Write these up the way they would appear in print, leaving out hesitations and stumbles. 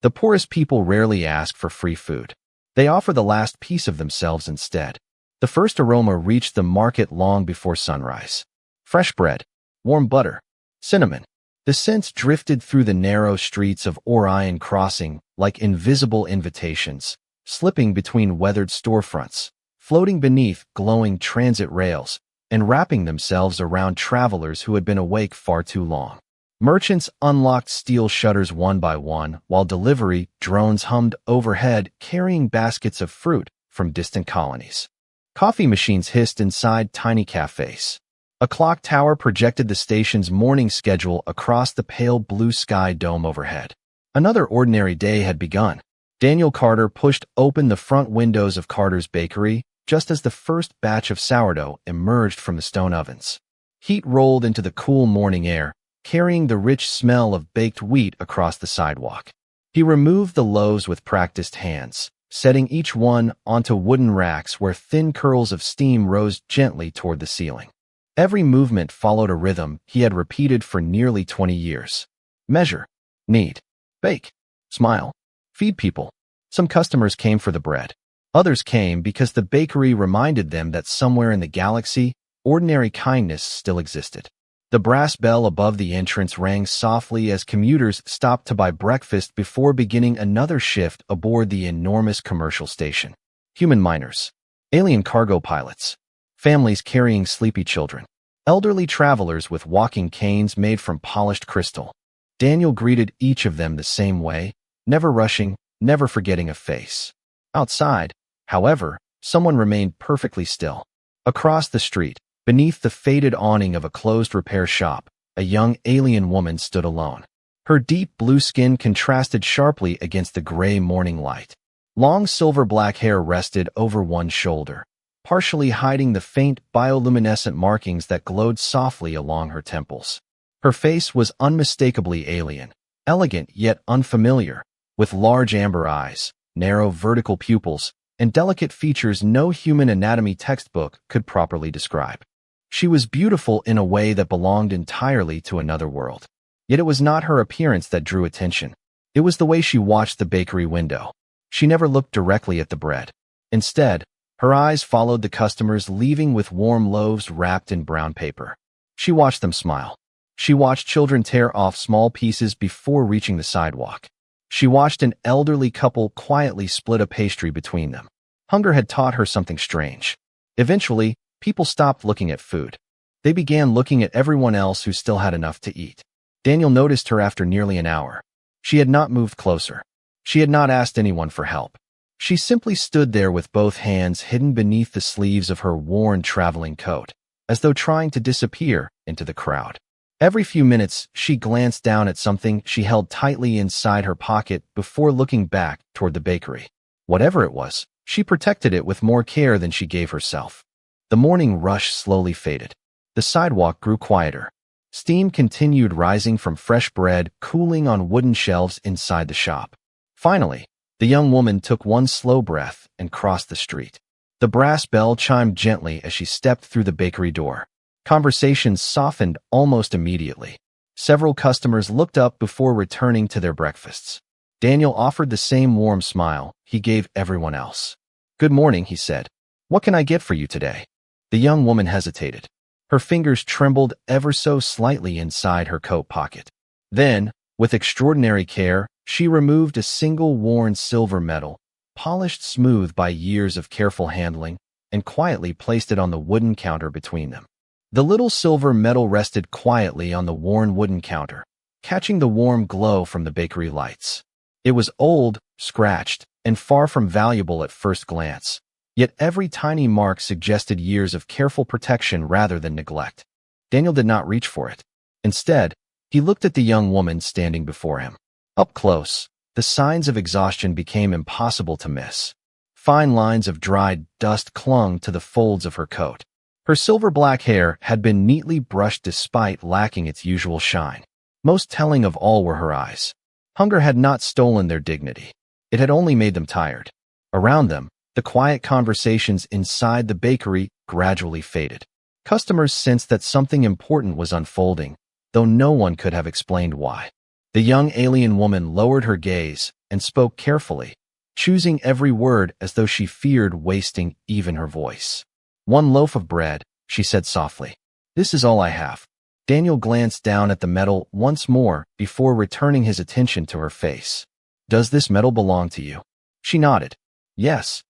The poorest people rarely ask for free food. They offer the last piece of themselves instead. The first aroma reached the market long before sunrise. Fresh bread, warm butter, cinnamon. The scents drifted through the narrow streets of Orion Crossing like invisible invitations, slipping between weathered storefronts, floating beneath glowing transit rails, and wrapping themselves around travelers who had been awake far too long. Merchants unlocked steel shutters one by one, while delivery drones hummed overhead carrying baskets of fruit from distant colonies. Coffee machines hissed inside tiny cafes. A clock tower projected the station's morning schedule across the pale blue sky dome overhead. Another ordinary day had begun. Daniel Carter pushed open the front windows of Carter's Bakery just as the first batch of sourdough emerged from the stone ovens. Heat rolled into the cool morning air, carrying the rich smell of baked wheat across the sidewalk. He removed the loaves with practiced hands, setting each one onto wooden racks where thin curls of steam rose gently toward the ceiling. Every movement followed a rhythm he had repeated for nearly 20 years. Measure, knead, bake, smile, feed people. Some customers came for the bread. Others came because the bakery reminded them that somewhere in the galaxy, ordinary kindness still existed. The brass bell above the entrance rang softly as commuters stopped to buy breakfast before beginning another shift aboard the enormous commercial station. Human miners, alien cargo pilots, families carrying sleepy children, elderly travelers with walking canes made from polished crystal. Daniel greeted each of them the same way, never rushing, never forgetting a face. Outside, however, someone remained perfectly still. Across the street, beneath the faded awning of a closed repair shop, a young alien woman stood alone. Her deep blue skin contrasted sharply against the gray morning light. Long silver-black hair rested over one shoulder, partially hiding the faint bioluminescent markings that glowed softly along her temples. Her face was unmistakably alien, elegant yet unfamiliar, with large amber eyes, narrow vertical pupils, and delicate features no human anatomy textbook could properly describe. She was beautiful in a way that belonged entirely to another world. Yet it was not her appearance that drew attention. It was the way she watched the bakery window. She never looked directly at the bread. Instead, her eyes followed the customers leaving with warm loaves wrapped in brown paper. She watched them smile. She watched children tear off small pieces before reaching the sidewalk. She watched an elderly couple quietly split a pastry between them. Hunger had taught her something strange. Eventually, people stopped looking at food. They began looking at everyone else who still had enough to eat. Daniel noticed her after nearly an hour. She had not moved closer. She had not asked anyone for help. She simply stood there with both hands hidden beneath the sleeves of her worn traveling coat, as though trying to disappear into the crowd. Every few minutes, she glanced down at something she held tightly inside her pocket before looking back toward the bakery. Whatever it was, she protected it with more care than she gave herself. The morning rush slowly faded. The sidewalk grew quieter. Steam continued rising from fresh bread cooling on wooden shelves inside the shop. Finally, the young woman took one slow breath and crossed the street. The brass bell chimed gently as she stepped through the bakery door. Conversations softened almost immediately. Several customers looked up before returning to their breakfasts. Daniel offered the same warm smile he gave everyone else. "Good morning," he said. "What can I get for you today?" The young woman hesitated. Her fingers trembled ever so slightly inside her coat pocket. Then, with extraordinary care, she removed a single worn silver medal, polished smooth by years of careful handling, and quietly placed it on the wooden counter between them. The little silver medal rested quietly on the worn wooden counter, catching the warm glow from the bakery lights. It was old, scratched, and far from valuable at first glance, yet every tiny mark suggested years of careful protection rather than neglect. Daniel did not reach for it. Instead, he looked at the young woman standing before him. Up close, the signs of exhaustion became impossible to miss. Fine lines of dried dust clung to the folds of her coat. Her silver-black hair had been neatly brushed despite lacking its usual shine. Most telling of all were her eyes. Hunger had not stolen their dignity. It had only made them tired. Around them, the quiet conversations inside the bakery gradually faded. Customers sensed that something important was unfolding, though no one could have explained why. The young alien woman lowered her gaze, and spoke carefully, choosing every word as though she feared wasting even her voice. "One loaf of bread," she said softly. "This is all I have." Daniel glanced down at the medal once more before returning his attention to her face. "Does this medal belong to you?" She nodded. "Yes."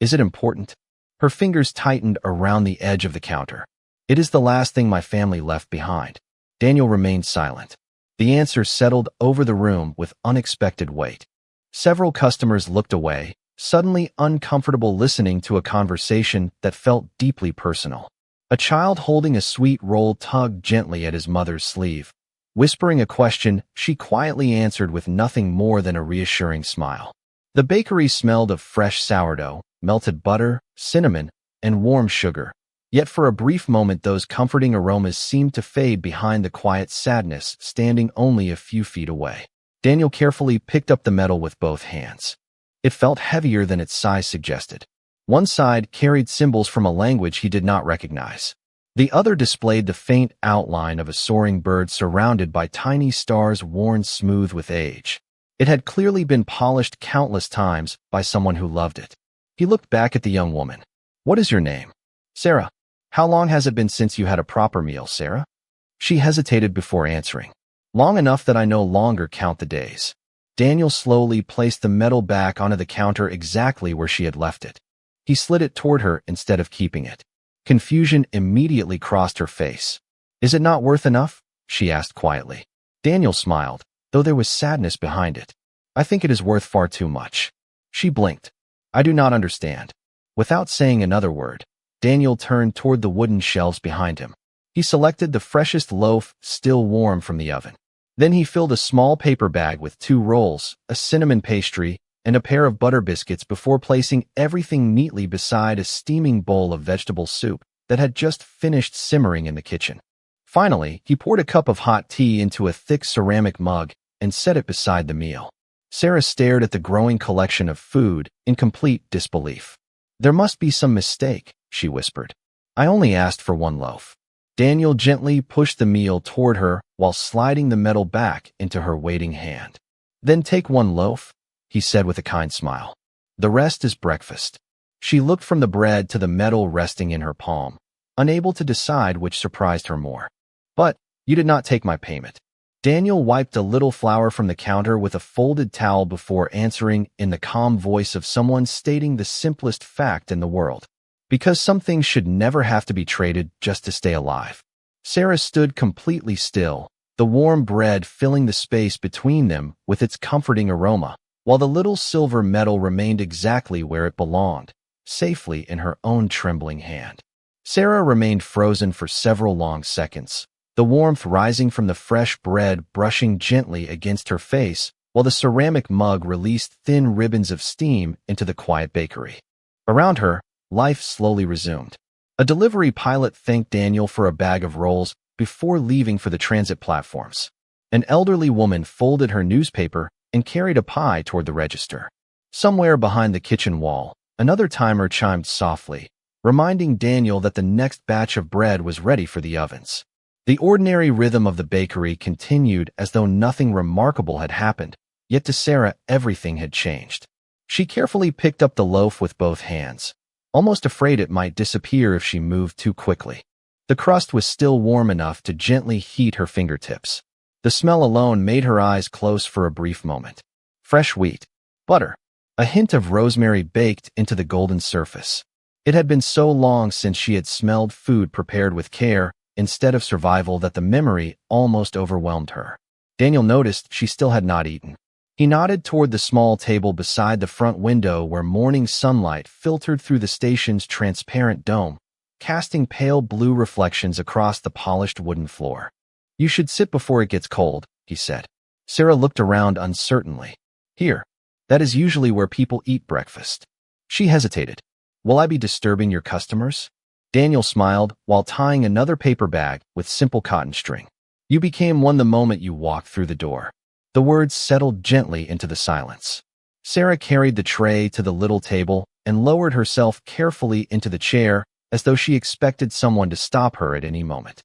"Is it important?" Her fingers tightened around the edge of the counter. "It is the last thing my family left behind." Daniel remained silent. The answer settled over the room with unexpected weight. Several customers looked away, suddenly uncomfortable listening to a conversation that felt deeply personal. A child holding a sweet roll tugged gently at his mother's sleeve. Whispering a question, she quietly answered with nothing more than a reassuring smile. The bakery smelled of fresh sourdough, melted butter, cinnamon, and warm sugar. Yet for a brief moment those comforting aromas seemed to fade behind the quiet sadness standing only a few feet away. Daniel carefully picked up the medal with both hands. It felt heavier than its size suggested. One side carried symbols from a language he did not recognize. The other displayed the faint outline of a soaring bird surrounded by tiny stars worn smooth with age. It had clearly been polished countless times by someone who loved it. He looked back at the young woman. "What is your name?" "Sarah." "How long has it been since you had a proper meal, Sarah?" She hesitated before answering. "Long enough that I no longer count the days." Daniel slowly placed the medal back onto the counter exactly where she had left it. He slid it toward her instead of keeping it. Confusion immediately crossed her face. "Is it not worth enough?" she asked quietly. Daniel smiled, though there was sadness behind it. "I think it is worth far too much." She blinked. "I do not understand." Without saying another word, Daniel turned toward the wooden shelves behind him. He selected the freshest loaf, still warm from the oven. Then he filled a small paper bag with 2 rolls, a cinnamon pastry, and a pair of butter biscuits before placing everything neatly beside a steaming bowl of vegetable soup that had just finished simmering in the kitchen. Finally, he poured a cup of hot tea into a thick ceramic mug and set it beside the meal. Sarah stared at the growing collection of food in complete disbelief. "There must be some mistake," she whispered. "I only asked for 1 loaf." Daniel gently pushed the meal toward her while sliding the medal back into her waiting hand. "Then take 1 loaf," he said with a kind smile. "The rest is breakfast." She looked from the bread to the medal resting in her palm, unable to decide which surprised her more. "But you did not take my payment." Daniel wiped a little flour from the counter with a folded towel before answering in the calm voice of someone stating the simplest fact in the world. "Because some things should never have to be traded just to stay alive." Sarah stood completely still, the warm bread filling the space between them with its comforting aroma, while the little silver medal remained exactly where it belonged, safely in her own trembling hand. Sarah remained frozen for several long seconds, the warmth rising from the fresh bread brushing gently against her face, while the ceramic mug released thin ribbons of steam into the quiet bakery. Around her, life slowly resumed. A delivery pilot thanked Daniel for a bag of rolls before leaving for the transit platforms. An elderly woman folded her newspaper and carried a pie toward the register. Somewhere behind the kitchen wall, another timer chimed softly, reminding Daniel that the next batch of bread was ready for the ovens. The ordinary rhythm of the bakery continued as though nothing remarkable had happened, yet to Sarah everything had changed. She carefully picked up the loaf with both hands, almost afraid it might disappear if she moved too quickly. The crust was still warm enough to gently heat her fingertips. The smell alone made her eyes close for a brief moment. Fresh wheat, butter, a hint of rosemary baked into the golden surface. It had been so long since she had smelled food prepared with care instead of survival that the memory almost overwhelmed her. Daniel noticed she still had not eaten. He nodded toward the small table beside the front window where morning sunlight filtered through the station's transparent dome, casting pale blue reflections across the polished wooden floor. "You should sit before it gets cold," he said. Sarah looked around uncertainly. "Here. That is usually where people eat breakfast." She hesitated. "Will I be disturbing your customers?" Daniel smiled while tying another paper bag with simple cotton string. "You became one the moment you walked through the door." The words settled gently into the silence. Sarah carried the tray to the little table and lowered herself carefully into the chair as though she expected someone to stop her at any moment.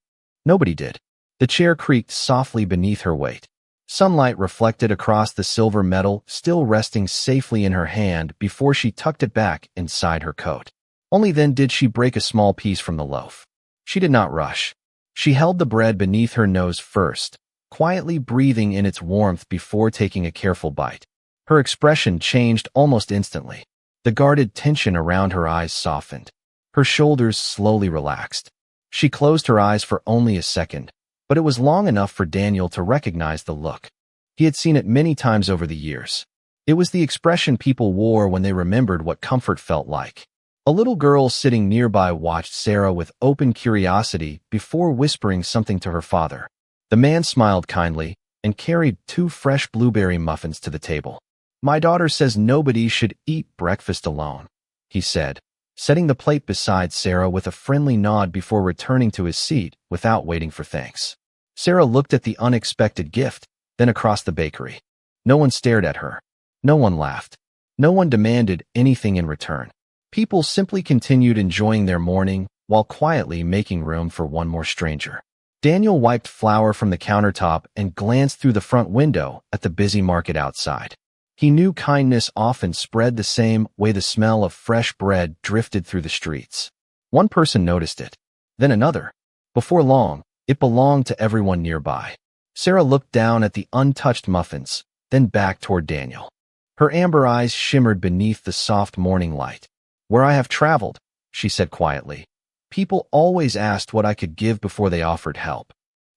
Nobody did. The chair creaked softly beneath her weight. Sunlight reflected across the silver metal, still resting safely in her hand before she tucked it back inside her coat. Only then did she break a small piece from the loaf. She did not rush. She held the bread beneath her nose first, quietly breathing in its warmth before taking a careful bite. Her expression changed almost instantly. The guarded tension around her eyes softened. Her shoulders slowly relaxed. She closed her eyes for only a second, but it was long enough for Daniel to recognize the look. He had seen it many times over the years. It was the expression people wore when they remembered what comfort felt like. A little girl sitting nearby watched Sarah with open curiosity before whispering something to her father. The man smiled kindly and carried 2 fresh blueberry muffins to the table. "My daughter says nobody should eat breakfast alone," he said, setting the plate beside Sarah with a friendly nod before returning to his seat without waiting for thanks. Sarah looked at the unexpected gift, then across the bakery. No one stared at her. No one laughed. No one demanded anything in return. People simply continued enjoying their morning while quietly making room for one more stranger. Daniel wiped flour from the countertop and glanced through the front window at the busy market outside. He knew kindness often spread the same way the smell of fresh bread drifted through the streets. One person noticed it, then another. Before long, it belonged to everyone nearby. Sarah looked down at the untouched muffins, then back toward Daniel. Her amber eyes shimmered beneath the soft morning light. "Where I have traveled," she said quietly, "people always asked what I could give before they offered help."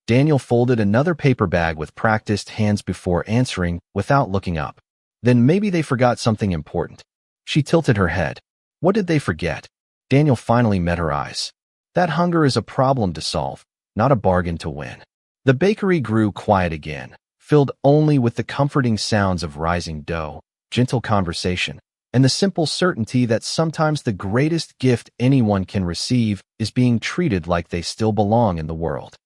Daniel folded another paper bag with practiced hands before answering without looking up. "Then maybe they forgot something important." She tilted her head. What did they forget? Daniel finally met her eyes. "That hunger is a problem to solve, not a bargain to win." The bakery grew quiet again, filled only with the comforting sounds of rising dough, gentle conversation, and the simple certainty that sometimes the greatest gift anyone can receive is being treated like they still belong in the world.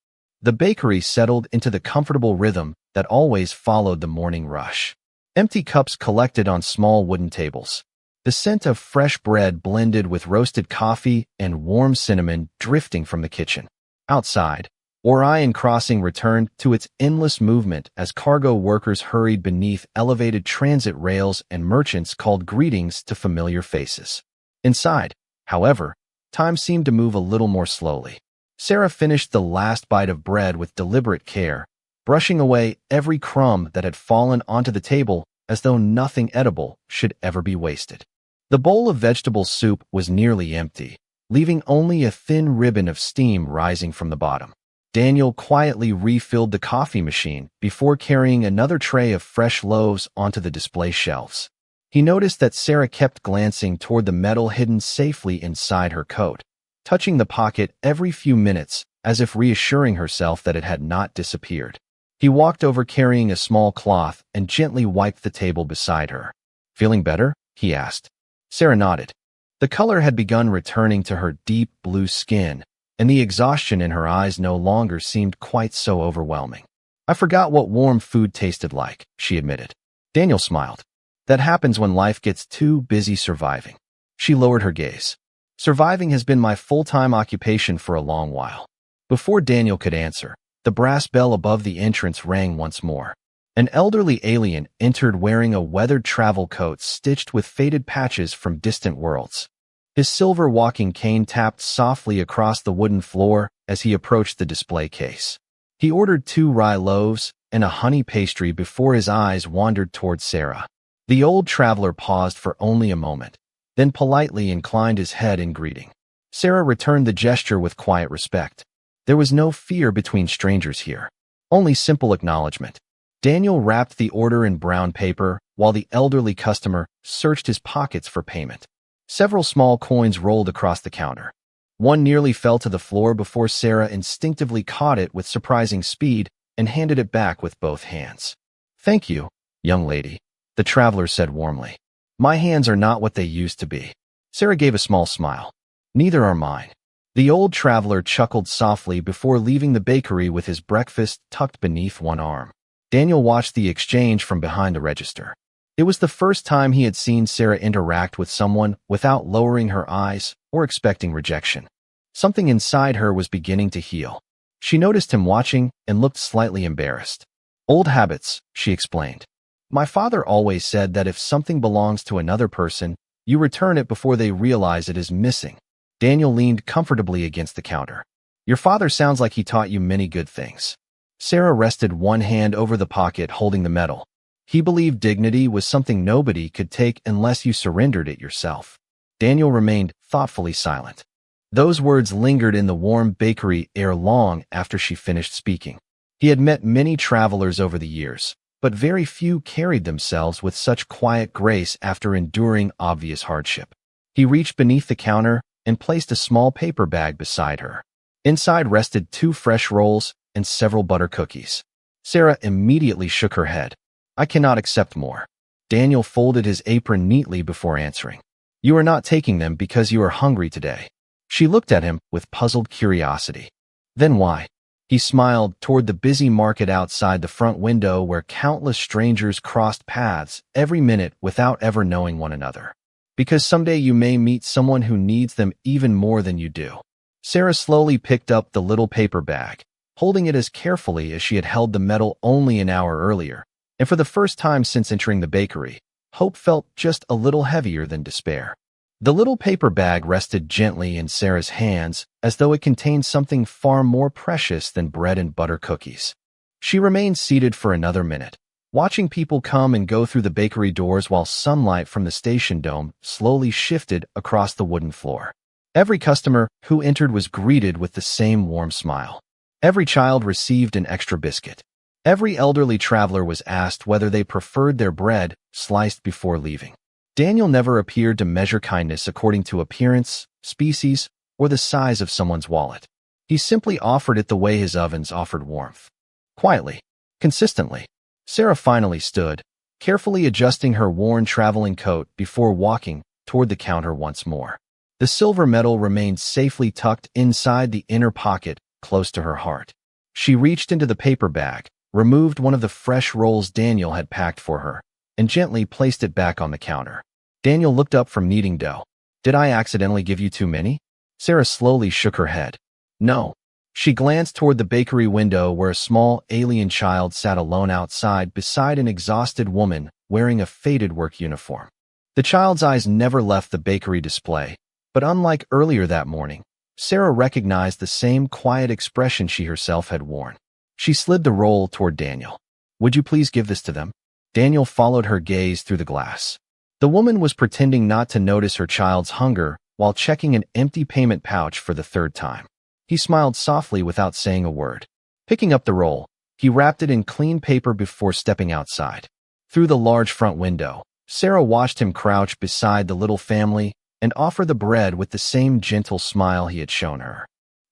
The bakery settled into the comfortable rhythm that always followed the morning rush. Empty cups collected on small wooden tables. The scent of fresh bread blended with roasted coffee and warm cinnamon drifting from the kitchen. Outside, Orion Crossing returned to its endless movement as cargo workers hurried beneath elevated transit rails and merchants called greetings to familiar faces. Inside, however, time seemed to move a little more slowly. Sarah finished the last bite of bread with deliberate care, brushing away every crumb that had fallen onto the table as though nothing edible should ever be wasted. The bowl of vegetable soup was nearly empty, leaving only a thin ribbon of steam rising from the bottom. Daniel quietly refilled the coffee machine before carrying another tray of fresh loaves onto the display shelves. He noticed that Sarah kept glancing toward the metal hidden safely inside her coat, touching the pocket every few minutes as if reassuring herself that it had not disappeared. He walked over carrying a small cloth and gently wiped the table beside her. "Feeling better?" he asked. Sarah nodded. The color had begun returning to her deep blue skin, and the exhaustion in her eyes no longer seemed quite so overwhelming. "I forgot what warm food tasted like," she admitted. Daniel smiled. "That happens when life gets too busy surviving." She lowered her gaze. "Surviving has been my full-time occupation for a long while." Before Daniel could answer, the brass bell above the entrance rang once more. An elderly alien entered wearing a weathered travel coat stitched with faded patches from distant worlds. His silver walking cane tapped softly across the wooden floor as he approached the display case. He ordered 2 rye loaves and a honey pastry before his eyes wandered toward Sarah. The old traveler paused for only a moment, then politely inclined his head in greeting. Sarah returned the gesture with quiet respect. There was no fear between strangers here, only simple acknowledgement. Daniel wrapped the order in brown paper while the elderly customer searched his pockets for payment. Several small coins rolled across the counter. One nearly fell to the floor before Sarah instinctively caught it with surprising speed and handed it back with both hands. "Thank you, young lady," the traveler said warmly. "My hands are not what they used to be." Sarah gave a small smile. "Neither are mine." The old traveler chuckled softly before leaving the bakery with his breakfast tucked beneath one arm. Daniel watched the exchange from behind the register. It was the first time he had seen Sarah interact with someone without lowering her eyes or expecting rejection. Something inside her was beginning to heal. She noticed him watching and looked slightly embarrassed. Old habits, she explained. My father always said that if something belongs to another person, you return it before they realize it is missing. Daniel leaned comfortably against the counter. Your father sounds like he taught you many good things. Sarah rested one hand over the pocket holding the medal. He believed dignity was something nobody could take unless you surrendered it yourself. Daniel remained thoughtfully silent. Those words lingered in the warm bakery air long after she finished speaking. He had met many travelers over the years, but very few carried themselves with such quiet grace after enduring obvious hardship. He reached beneath the counter and placed a small paper bag beside her. Inside rested 2 fresh rolls and several butter cookies. Sarah immediately shook her head. I cannot accept more. Daniel folded his apron neatly before answering. You are not taking them because you are hungry today. She looked at him with puzzled curiosity. Then why? He smiled toward the busy market outside the front window where countless strangers crossed paths every minute without ever knowing one another. Because someday you may meet someone who needs them even more than you do. Sarah slowly picked up the little paper bag, holding it as carefully as she had held the medal only an hour earlier, and for the first time since entering the bakery, hope felt just a little heavier than despair. The little paper bag rested gently in Sarah's hands as though it contained something far more precious than bread and butter cookies. She remained seated for another minute, watching people come and go through the bakery doors while sunlight from the station dome slowly shifted across the wooden floor. Every customer who entered was greeted with the same warm smile. Every child received an extra biscuit. Every elderly traveler was asked whether they preferred their bread sliced before leaving. Daniel never appeared to measure kindness according to appearance, species, or the size of someone's wallet. He simply offered it the way his ovens offered warmth. Quietly, consistently. Sarah finally stood, carefully adjusting her worn traveling coat before walking toward the counter once more. The silver medal remained safely tucked inside the inner pocket close to her heart. She reached into the paper bag, removed one of the fresh rolls Daniel had packed for her, and gently placed it back on the counter. Daniel looked up from kneading dough. Did I accidentally give you too many? Sarah slowly shook her head. No. She glanced toward the bakery window where a small alien child sat alone outside beside an exhausted woman wearing a faded work uniform. The child's eyes never left the bakery display, but unlike earlier that morning, Sarah recognized the same quiet expression she herself had worn. She slid the roll toward Daniel. Would you please give this to them? Daniel followed her gaze through the glass. The woman was pretending not to notice her child's hunger while checking an empty payment pouch for the 3rd time. He smiled softly without saying a word. Picking up the roll, he wrapped it in clean paper before stepping outside. Through the large front window, Sarah watched him crouch beside the little family and offer the bread with the same gentle smile he had shown her.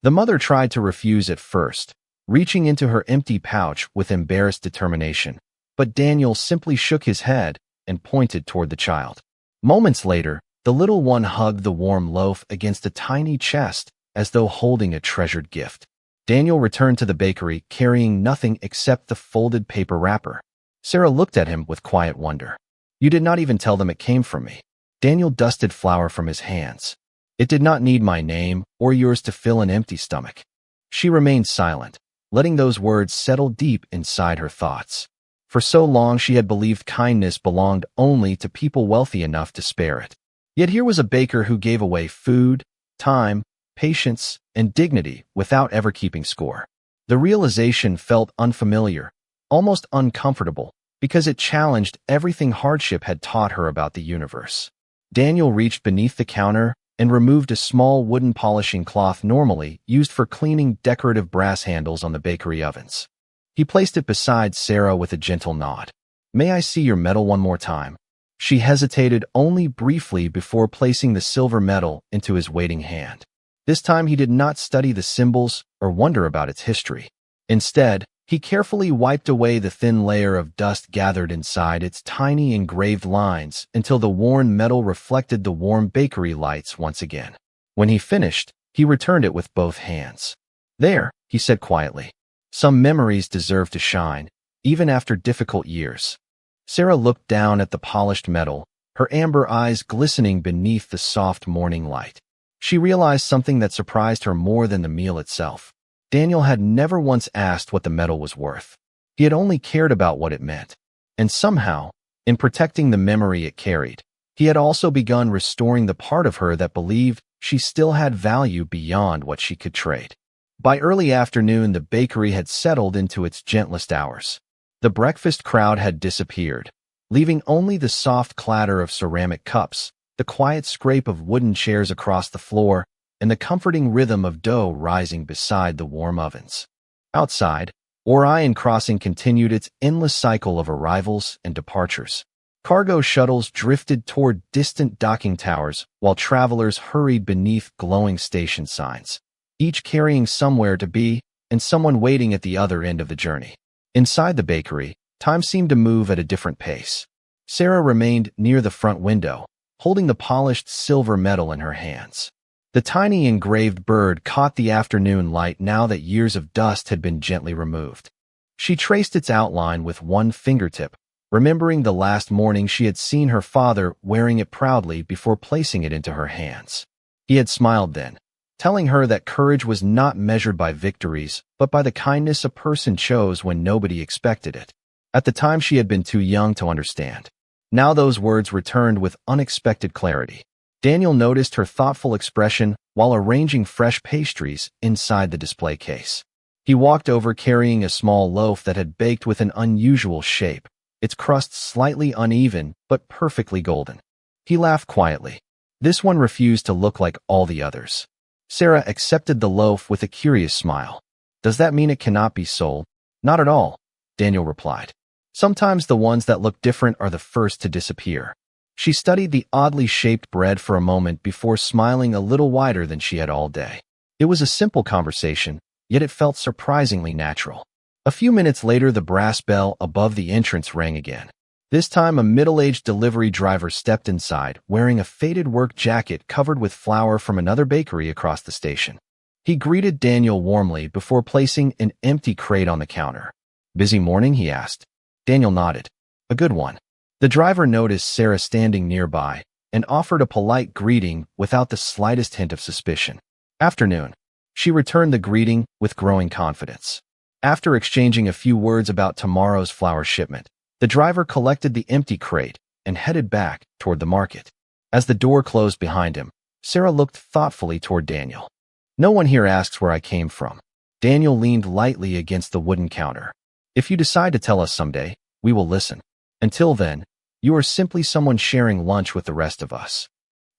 The mother tried to refuse at first, reaching into her empty pouch with embarrassed determination, but Daniel simply shook his head and pointed toward the child. Moments later, the little one hugged the warm loaf against a tiny chest as though holding a treasured gift. Daniel returned to the bakery carrying nothing except the folded paper wrapper. Sarah looked at him with quiet wonder. You did not even tell them it came from me. Daniel dusted flour from his hands. It did not need my name or yours to fill an empty stomach. She remained silent, letting those words settle deep inside her thoughts. For so long she had believed kindness belonged only to people wealthy enough to spare it. Yet here was a baker who gave away food, time, patience, and dignity without ever keeping score. The realization felt unfamiliar, almost uncomfortable, because it challenged everything hardship had taught her about the universe. Daniel reached beneath the counter and removed a small wooden polishing cloth normally used for cleaning decorative brass handles on the bakery ovens. He placed it beside Sarah with a gentle nod. May I see your medal one more time? She hesitated only briefly before placing the silver medal into his waiting hand. This time he did not study the symbols or wonder about its history. Instead, he carefully wiped away the thin layer of dust gathered inside its tiny engraved lines until the worn metal reflected the warm bakery lights once again. When he finished, he returned it with both hands. There, he said quietly. Some memories deserve to shine, even after difficult years. Sarah looked down at the polished metal, her amber eyes glistening beneath the soft morning light. She realized something that surprised her more than the meal itself. Daniel had never once asked what the medal was worth. He had only cared about what it meant. And somehow, in protecting the memory it carried, he had also begun restoring the part of her that believed she still had value beyond what she could trade. By early afternoon, the bakery had settled into its gentlest hours. The breakfast crowd had disappeared, leaving only the soft clatter of ceramic cups, the quiet scrape of wooden chairs across the floor, and the comforting rhythm of dough rising beside the warm ovens. Outside, Orion Crossing continued its endless cycle of arrivals and departures. Cargo shuttles drifted toward distant docking towers while travelers hurried beneath glowing station signs, each carrying somewhere to be and someone waiting at the other end of the journey. Inside the bakery, time seemed to move at a different pace. Sarah remained near the front window, holding the polished silver medal in her hands. The tiny engraved bird caught the afternoon light now that years of dust had been gently removed. She traced its outline with one fingertip, remembering the last morning she had seen her father wearing it proudly before placing it into her hands. He had smiled then, telling her that courage was not measured by victories, but by the kindness a person chose when nobody expected it. At the time, she had been too young to understand. Now those words returned with unexpected clarity. Daniel noticed her thoughtful expression while arranging fresh pastries inside the display case. He walked over carrying a small loaf that had baked with an unusual shape, its crust slightly uneven but perfectly golden. He laughed quietly. This one refused to look like all the others. Sarah accepted the loaf with a curious smile. "Does that mean it cannot be sold?" "Not at all," Daniel replied. "Sometimes the ones that look different are the first to disappear." She studied the oddly shaped bread for a moment before smiling a little wider than she had all day. It was a simple conversation, yet it felt surprisingly natural. A few minutes later, the brass bell above the entrance rang again. This time, a middle-aged delivery driver stepped inside, wearing a faded work jacket covered with flour from another bakery across the station. He greeted Daniel warmly before placing an empty crate on the counter. "Busy morning?" he asked. Daniel nodded. "A good one." The driver noticed Sarah standing nearby and offered a polite greeting without the slightest hint of suspicion. "Afternoon." She returned the greeting with growing confidence. After exchanging a few words about tomorrow's flour shipment, the driver collected the empty crate and headed back toward the market. As the door closed behind him, Sarah looked thoughtfully toward Daniel. "No one here asks where I came from." Daniel leaned lightly against the wooden counter. "If you decide to tell us someday, we will listen. Until then, you are simply someone sharing lunch with the rest of us."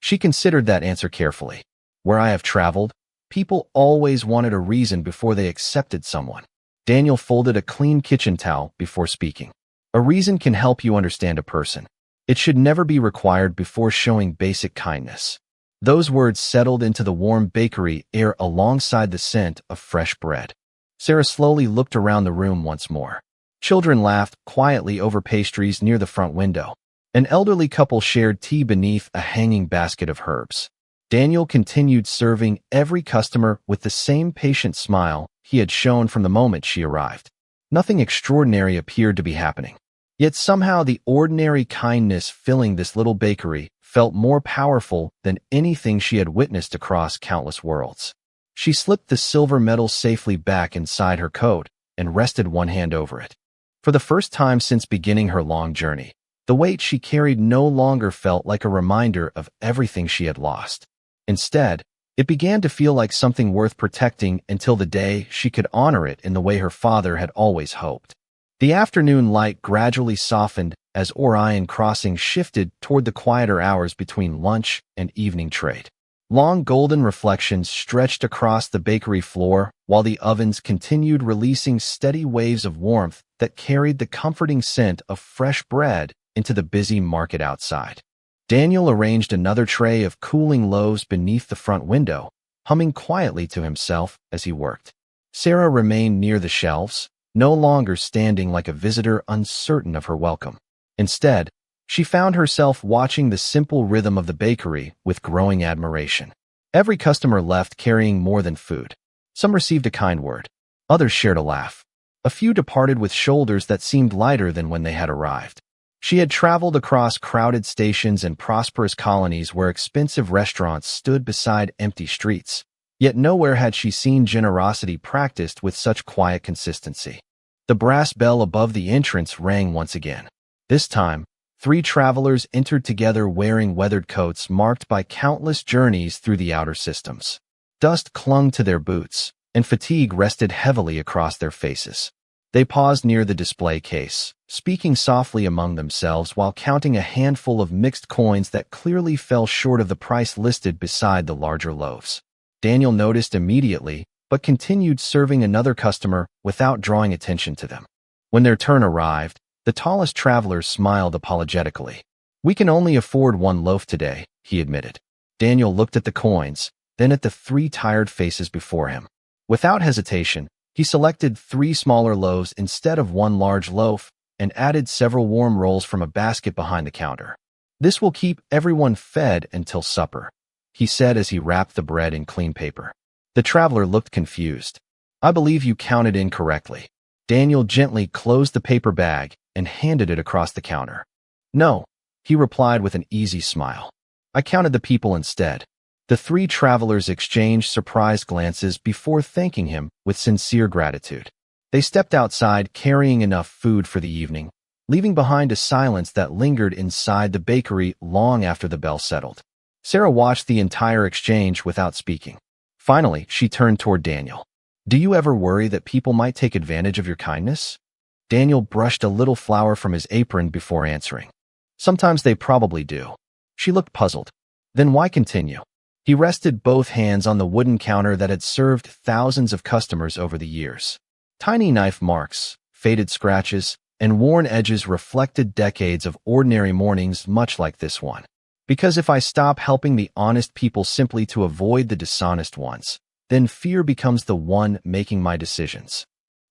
She considered that answer carefully. "Where I have traveled, people always wanted a reason before they accepted someone." Daniel folded a clean kitchen towel before speaking. "A reason can help you understand a person. It should never be required before showing basic kindness." Those words settled into the warm bakery air alongside the scent of fresh bread. Sarah slowly looked around the room once more. Children laughed quietly over pastries near the front window. An elderly couple shared tea beneath a hanging basket of herbs. Daniel continued serving every customer with the same patient smile he had shown from the moment she arrived. Nothing extraordinary appeared to be happening. Yet somehow the ordinary kindness filling this little bakery felt more powerful than anything she had witnessed across countless worlds. She slipped the silver medal safely back inside her coat and rested one hand over it. For the first time since beginning her long journey, the weight she carried no longer felt like a reminder of everything she had lost. Instead, it began to feel like something worth protecting until the day she could honor it in the way her father had always hoped. The afternoon light gradually softened as Orion Crossing shifted toward the quieter hours between lunch and evening trade. Long golden reflections stretched across the bakery floor while the ovens continued releasing steady waves of warmth that carried the comforting scent of fresh bread into the busy market outside. Daniel arranged another tray of cooling loaves beneath the front window, humming quietly to himself as he worked. Sarah remained near the shelves, no longer standing like a visitor uncertain of her welcome. Instead, she found herself watching the simple rhythm of the bakery with growing admiration. Every customer left carrying more than food. Some received a kind word. Others shared a laugh. A few departed with shoulders that seemed lighter than when they had arrived. She had traveled across crowded stations and prosperous colonies where expensive restaurants stood beside empty streets. Yet nowhere had she seen generosity practiced with such quiet consistency. The brass bell above the entrance rang once again. This time, 3 travelers entered together wearing weathered coats marked by countless journeys through the outer systems. Dust clung to their boots, and fatigue rested heavily across their faces. They paused near the display case, speaking softly among themselves while counting a handful of mixed coins that clearly fell short of the price listed beside the larger loaves. Daniel noticed immediately, but continued serving another customer without drawing attention to them. When their turn arrived, the tallest traveler smiled apologetically. "We can only afford 1 loaf today," he admitted. Daniel looked at the coins, then at the 3 tired faces before him. Without hesitation, he selected 3 smaller loaves instead of 1 large loaf and added several warm rolls from a basket behind the counter. "This will keep everyone fed until supper," he said as he wrapped the bread in clean paper. The traveler looked confused. "I believe you counted incorrectly." Daniel gently closed the paper bag and handed it across the counter. "No," he replied with an easy smile. "I counted the people instead." The 3 travelers exchanged surprised glances before thanking him with sincere gratitude. They stepped outside carrying enough food for the evening, leaving behind a silence that lingered inside the bakery long after the bell settled. Sarah watched the entire exchange without speaking. Finally, she turned toward Daniel. "Do you ever worry that people might take advantage of your kindness?" Daniel brushed a little flour from his apron before answering. "Sometimes they probably do." She looked puzzled. "Then why continue?" He rested both hands on the wooden counter that had served thousands of customers over the years. Tiny knife marks, faded scratches, and worn edges reflected decades of ordinary mornings much like this one. "Because if I stop helping the honest people simply to avoid the dishonest ones, then fear becomes the one making my decisions."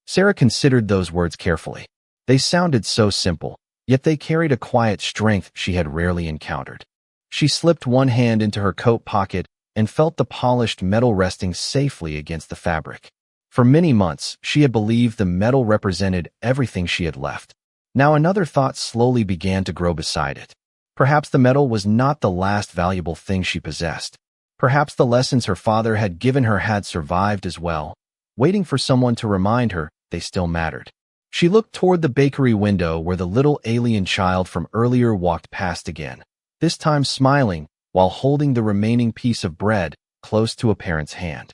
Sarah considered those words carefully. They sounded so simple, yet they carried a quiet strength she had rarely encountered. She slipped one hand into her coat pocket and felt the polished metal resting safely against the fabric. For many months, she had believed the metal represented everything she had left. Now another thought slowly began to grow beside it. Perhaps the metal was not the last valuable thing she possessed. Perhaps the lessons her father had given her had survived as well, waiting for someone to remind her they still mattered. She looked toward the bakery window where the little alien child from earlier walked past again, this time smiling while holding the remaining piece of bread close to a parent's hand.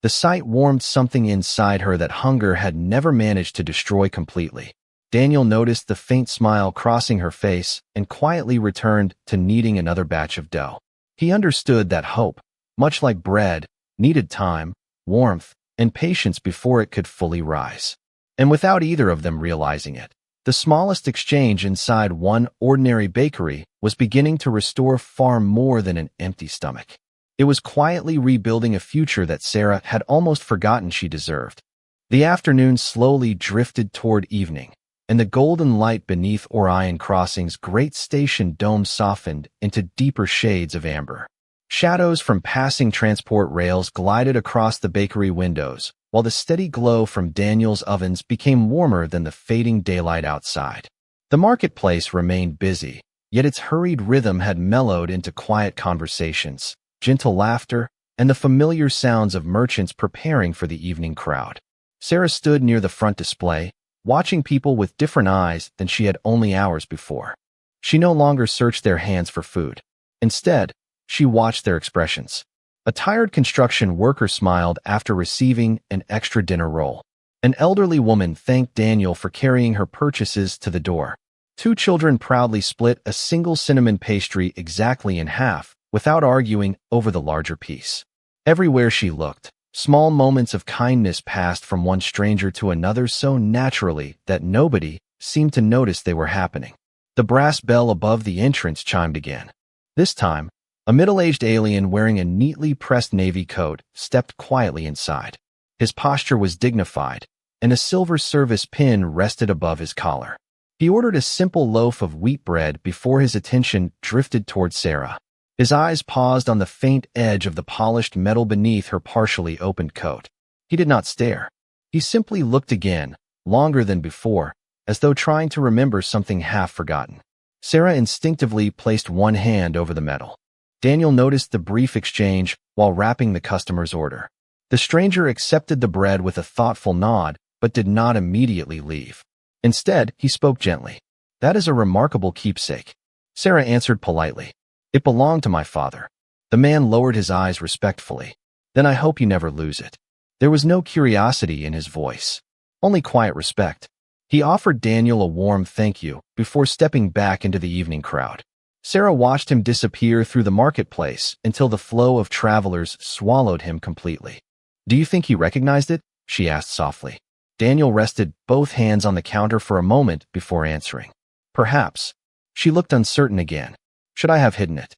The sight warmed something inside her that hunger had never managed to destroy completely. Daniel noticed the faint smile crossing her face and quietly returned to kneading another batch of dough. He understood that hope, much like bread, needed time, warmth, and patience before it could fully rise. And without either of them realizing it, the smallest exchange inside one ordinary bakery was beginning to restore far more than an empty stomach. It was quietly rebuilding a future that Sarah had almost forgotten she deserved. The afternoon slowly drifted toward evening, and the golden light beneath Orion Crossing's great station dome softened into deeper shades of amber. Shadows from passing transport rails glided across the bakery windows, while the steady glow from Daniel's ovens became warmer than the fading daylight outside. The marketplace remained busy, yet its hurried rhythm had mellowed into quiet conversations, gentle laughter, and the familiar sounds of merchants preparing for the evening crowd. Sarah stood near the front display, watching people with different eyes than she had only hours before. She no longer searched their hands for food. Instead, she watched their expressions. A tired construction worker smiled after receiving an extra dinner roll. An elderly woman thanked Daniel for carrying her purchases to the door. 2 children proudly split a single cinnamon pastry exactly in half, without arguing over the larger piece. Everywhere she looked, small moments of kindness passed from one stranger to another so naturally that nobody seemed to notice they were happening. The brass bell above the entrance chimed again. This time, a middle-aged alien wearing a neatly pressed navy coat stepped quietly inside. His posture was dignified, and a silver service pin rested above his collar. He ordered a simple loaf of wheat bread before his attention drifted toward Sarah. His eyes paused on the faint edge of the polished metal beneath her partially opened coat. He did not stare. He simply looked again, longer than before, as though trying to remember something half-forgotten. Sarah instinctively placed one hand over the metal. Daniel noticed the brief exchange while wrapping the customer's order. The stranger accepted the bread with a thoughtful nod but did not immediately leave. Instead, he spoke gently. "That is a remarkable keepsake." Sarah answered politely. "It belonged to my father." The man lowered his eyes respectfully. "Then I hope you never lose it." There was no curiosity in his voice, only quiet respect. He offered Daniel a warm thank you before stepping back into the evening crowd. Sarah watched him disappear through the marketplace until the flow of travelers swallowed him completely. "Do you think he recognized it?" she asked softly. Daniel rested both hands on the counter for a moment before answering. "Perhaps." She looked uncertain again. "Should I have hidden it?"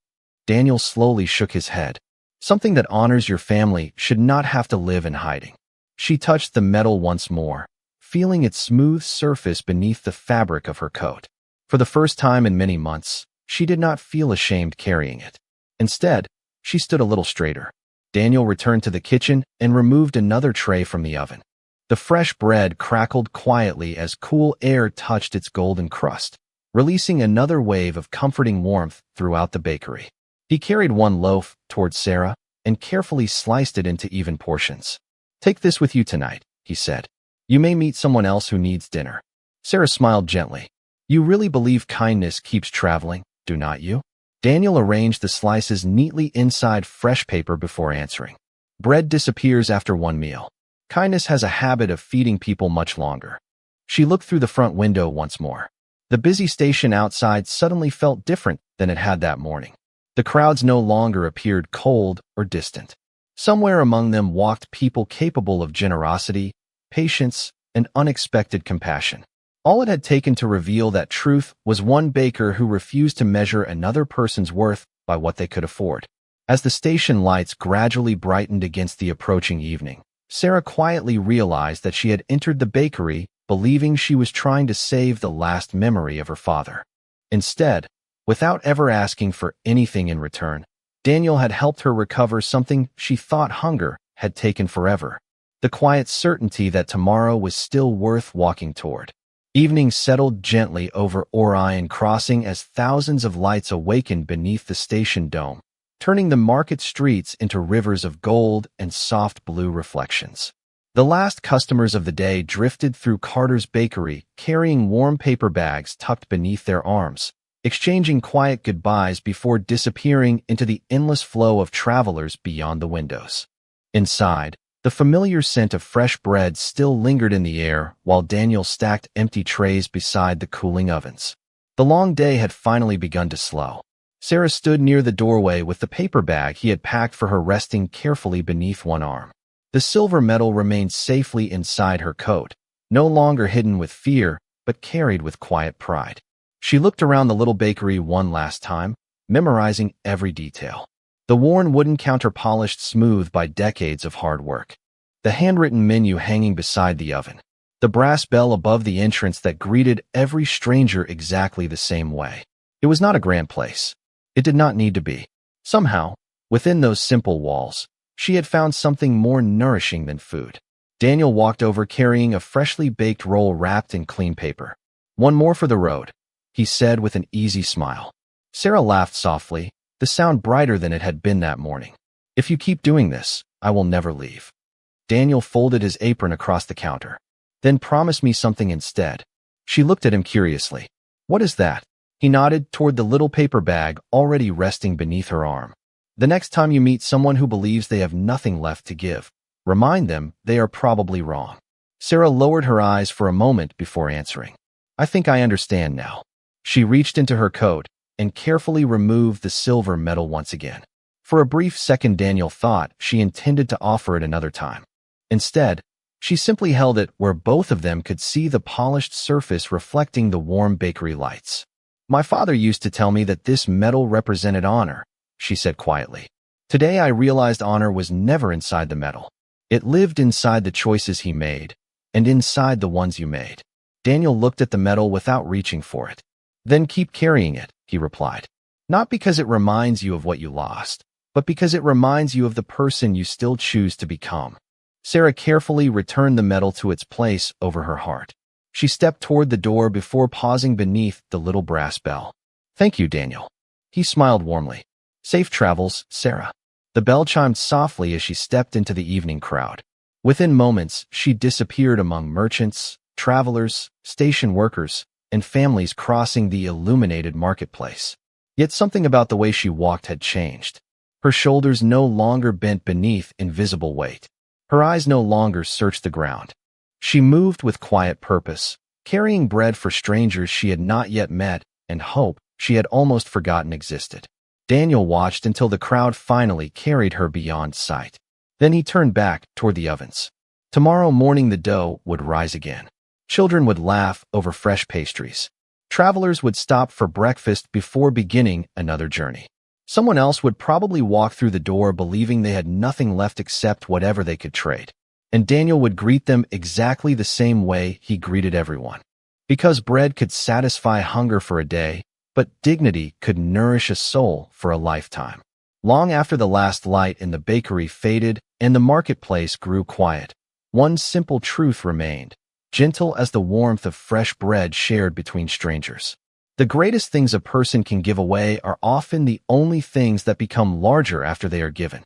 Daniel slowly shook his head. "Something that honors your family should not have to live in hiding." She touched the metal once more, feeling its smooth surface beneath the fabric of her coat. For the first time in many months, she did not feel ashamed carrying it. Instead, she stood a little straighter. Daniel returned to the kitchen and removed another tray from the oven. The fresh bread crackled quietly as cool air touched its golden crust, releasing another wave of comforting warmth throughout the bakery. He carried one loaf towards Sarah and carefully sliced it into even portions. "Take this with you tonight," he said. "You may meet someone else who needs dinner." Sarah smiled gently. "You really believe kindness keeps traveling, do not you?" Daniel arranged the slices neatly inside fresh paper before answering. "Bread disappears after one meal. Kindness has a habit of feeding people much longer." She looked through the front window once more. The busy station outside suddenly felt different than it had that morning. The crowds no longer appeared cold or distant. Somewhere among them walked people capable of generosity, patience, and unexpected compassion. All it had taken to reveal that truth was one baker who refused to measure another person's worth by what they could afford. As the station lights gradually brightened against the approaching evening, Sarah quietly realized that she had entered the bakery believing she was trying to save the last memory of her father. Instead, without ever asking for anything in return, Daniel had helped her recover something she thought hunger had taken forever: the quiet certainty that tomorrow was still worth walking toward. Evening settled gently over Orion Crossing as thousands of lights awakened beneath the station dome, turning the market streets into rivers of gold and soft blue reflections. The last customers of the day drifted through Carter's bakery, carrying warm paper bags tucked beneath their arms, exchanging quiet goodbyes before disappearing into the endless flow of travelers beyond the windows. Inside, the familiar scent of fresh bread still lingered in the air while Daniel stacked empty trays beside the cooling ovens. The long day had finally begun to slow. Sarah stood near the doorway with the paper bag he had packed for her resting carefully beneath one arm. The silver medal remained safely inside her coat, no longer hidden with fear, but carried with quiet pride. She looked around the little bakery one last time, memorizing every detail. The worn wooden counter polished smooth by decades of hard work. The handwritten menu hanging beside the oven. The brass bell above the entrance that greeted every stranger exactly the same way. It was not a grand place. It did not need to be. Somehow, within those simple walls, she had found something more nourishing than food. Daniel walked over carrying a freshly baked roll wrapped in clean paper. "One more for the road," he said with an easy smile. Sarah laughed softly, the sound brighter than it had been that morning. "If you keep doing this, I will never leave." Daniel folded his apron across the counter. "Then promise me something instead." She looked at him curiously. "What is that?" He nodded toward the little paper bag already resting beneath her arm. "The next time you meet someone who believes they have nothing left to give, remind them they are probably wrong." Sarah lowered her eyes for a moment before answering. "I think I understand now." She reached into her coat and carefully removed the silver medal once again. For a brief second, Daniel thought she intended to offer it another time. Instead, she simply held it where both of them could see the polished surface reflecting the warm bakery lights. "My father used to tell me that this medal represented honor," she said quietly. "Today I realized honor was never inside the medal. It lived inside the choices he made, and inside the ones you made." Daniel looked at the medal without reaching for it. "Then keep carrying it," he replied. "Not because it reminds you of what you lost, but because it reminds you of the person you still choose to become." Sarah carefully returned the medal to its place over her heart. She stepped toward the door before pausing beneath the little brass bell. "Thank you, Daniel." He smiled warmly. "Safe travels, Sarah." The bell chimed softly as she stepped into the evening crowd. Within moments, she disappeared among merchants, travelers, station workers, and families crossing the illuminated marketplace. Yet something about the way she walked had changed. Her shoulders no longer bent beneath invisible weight. Her eyes no longer searched the ground. She moved with quiet purpose, carrying bread for strangers she had not yet met and hope she had almost forgotten existed. Daniel watched until the crowd finally carried her beyond sight. Then he turned back toward the ovens. Tomorrow morning the dough would rise again. Children would laugh over fresh pastries. Travelers would stop for breakfast before beginning another journey. Someone else would probably walk through the door believing they had nothing left except whatever they could trade. And Daniel would greet them exactly the same way he greeted everyone. Because bread could satisfy hunger for a day, but dignity could nourish a soul for a lifetime. Long after the last light in the bakery faded and the marketplace grew quiet, one simple truth remained, gentle as the warmth of fresh bread shared between strangers. The greatest things a person can give away are often the only things that become larger after they are given.